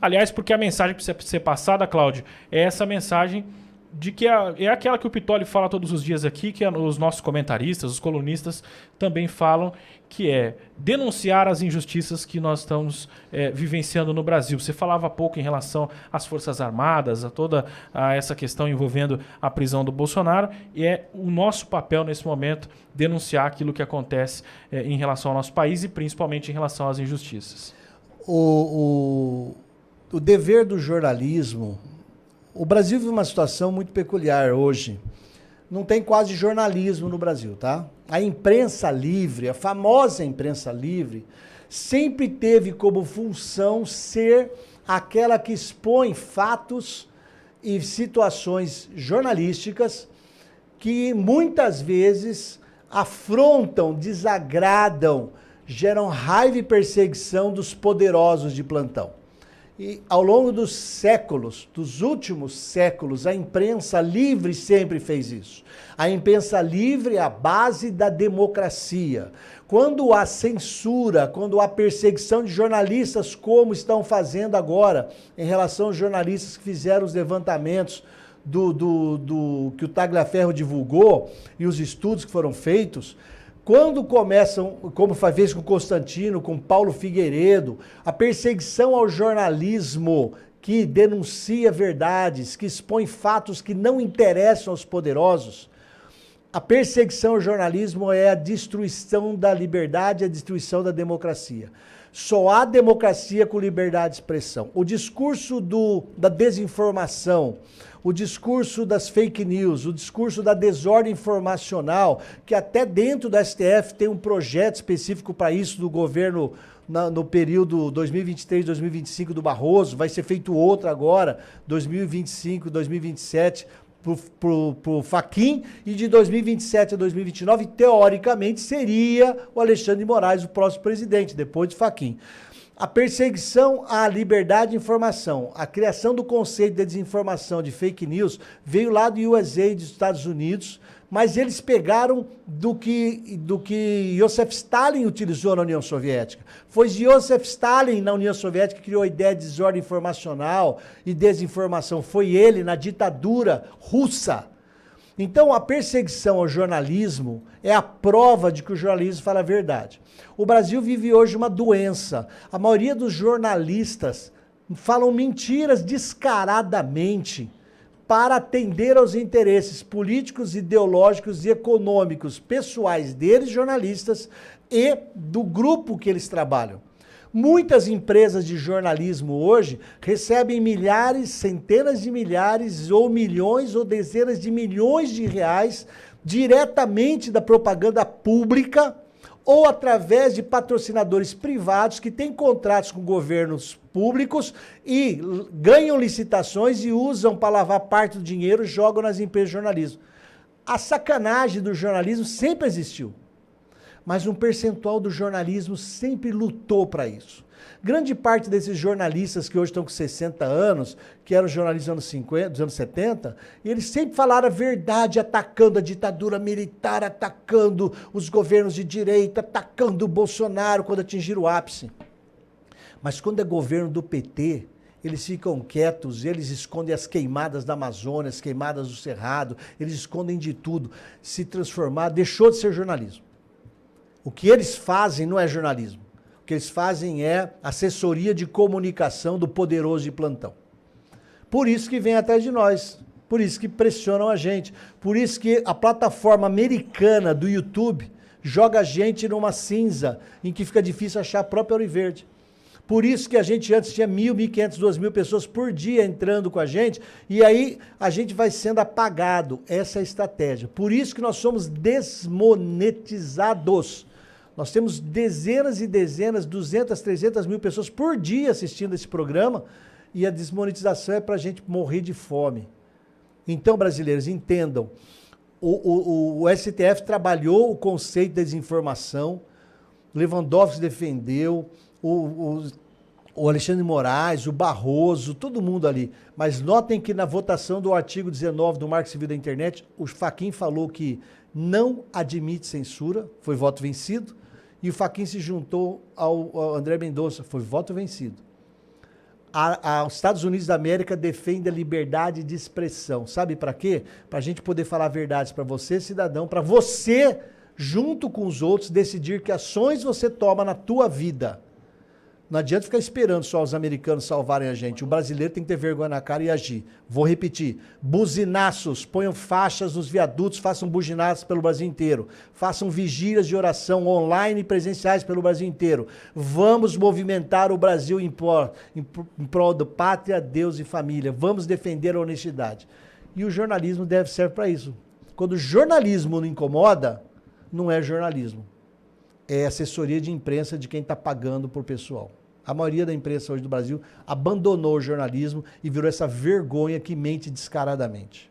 Aliás, porque a mensagem que precisa ser passada, Cláudio, é essa mensagem de que é aquela que o Pitoli fala todos os dias aqui, que os nossos comentaristas, os colunistas também falam, que é denunciar as injustiças que nós estamos vivenciando no Brasil. Você falava há pouco em relação às Forças Armadas, a essa questão envolvendo a prisão do Bolsonaro, e é o nosso papel nesse momento denunciar aquilo que acontece em relação ao nosso país e principalmente em relação às injustiças. O dever do jornalismo... O Brasil vive uma situação muito peculiar hoje. Não tem quase jornalismo no Brasil, tá? A imprensa livre, a famosa imprensa livre, sempre teve como função ser aquela que expõe fatos e situações jornalísticas que muitas vezes afrontam, desagradam, geram raiva e perseguição dos poderosos de plantão. E ao longo dos séculos, dos últimos séculos, a imprensa livre sempre fez isso. A imprensa livre é a base da democracia. Quando há censura, quando há perseguição de jornalistas, como estão fazendo agora, em relação aos jornalistas que fizeram os levantamentos que o Tagliaferro divulgou e os estudos que foram feitos, quando começam, como fez com Constantino, com Paulo Figueiredo, a perseguição ao jornalismo que denuncia verdades, que expõe fatos que não interessam aos poderosos, a perseguição ao jornalismo é a destruição da liberdade, a destruição da democracia. Só há democracia com liberdade de expressão. O discurso da desinformação, o discurso das fake news, o discurso da desordem informacional, que até dentro do STF tem um projeto específico para isso do governo no período 2023-2025 do Barroso, vai ser feito outro agora, 2025-2027, pro Fachin, e de 2027 a 2029, teoricamente, seria o Alexandre de Moraes o próximo presidente, depois de Fachin. A perseguição à liberdade de informação, a criação do conceito de desinformação, de fake news, veio lá do USA, dos Estados Unidos, mas eles pegaram do que Joseph Stalin utilizou na União Soviética. Foi Joseph Stalin, na União Soviética, que criou a ideia de desordem informacional e desinformação. Foi ele, na ditadura russa. Então, a perseguição ao jornalismo é a prova de que o jornalismo fala a verdade. O Brasil vive hoje uma doença. A maioria dos jornalistas falam mentiras descaradamente para atender aos interesses políticos, ideológicos e econômicos pessoais deles, jornalistas, e do grupo que eles trabalham. Muitas empresas de jornalismo hoje recebem milhares, centenas de milhares, ou milhões, ou dezenas de milhões de reais diretamente da propaganda pública ou através de patrocinadores privados que têm contratos com governos públicos e ganham licitações e usam para lavar parte do dinheiro e jogam nas empresas de jornalismo. A sacanagem do jornalismo sempre existiu, mas um percentual do jornalismo sempre lutou para isso. Grande parte desses jornalistas que hoje estão com 60 anos, que eram jornalistas dos anos 50, dos anos 70, eles sempre falaram a verdade, atacando a ditadura militar, atacando os governos de direita, atacando o Bolsonaro quando atingiram o ápice. Mas quando é governo do PT, eles ficam quietos, eles escondem as queimadas da Amazônia, as queimadas do Cerrado, eles escondem de tudo. Se transformar, deixou de ser jornalismo. O que eles fazem não é jornalismo. O que eles fazem é assessoria de comunicação do poderoso de plantão. Por isso que vem atrás de nós, por isso que pressionam a gente, por isso que a plataforma americana do YouTube joga a gente numa cinza em que fica difícil achar a própria Ouro Verde. Por isso que a gente antes tinha 1.000, 1.500, 2.000 pessoas por dia entrando com a gente, e aí a gente vai sendo apagado. Essa é a estratégia. Por isso que nós somos desmonetizados. Nós temos dezenas e dezenas, 200, 300 mil pessoas por dia assistindo esse programa, e a desmonetização é para a gente morrer de fome. Então, brasileiros, entendam, o STF trabalhou o conceito de desinformação, Lewandowski defendeu, o Alexandre de Moraes, o Barroso, todo mundo ali. Mas notem que na votação do artigo 19 do Marco Civil da Internet, o Fachin falou que não admite censura, foi voto vencido, e o Fachin se juntou ao André Mendonça, foi voto vencido. Os Estados Unidos da América defendem a liberdade de expressão. Sabe para quê? Para a gente poder falar verdades para você, cidadão, para você, junto com os outros, decidir que ações você toma na tua vida. Não adianta ficar esperando só os americanos salvarem a gente. O brasileiro tem que ter vergonha na cara e agir. Vou repetir. Buzinaços. Ponham faixas nos viadutos, façam buzinaços pelo Brasil inteiro. Façam vigílias de oração online e presenciais pelo Brasil inteiro. Vamos movimentar o Brasil em prol da pátria, Deus e família. Vamos defender a honestidade. E o jornalismo deve servir para isso. Quando o jornalismo não incomoda, não é jornalismo. É assessoria de imprensa de quem está pagando por pessoal. A maioria da imprensa hoje do Brasil abandonou o jornalismo e virou essa vergonha que mente descaradamente.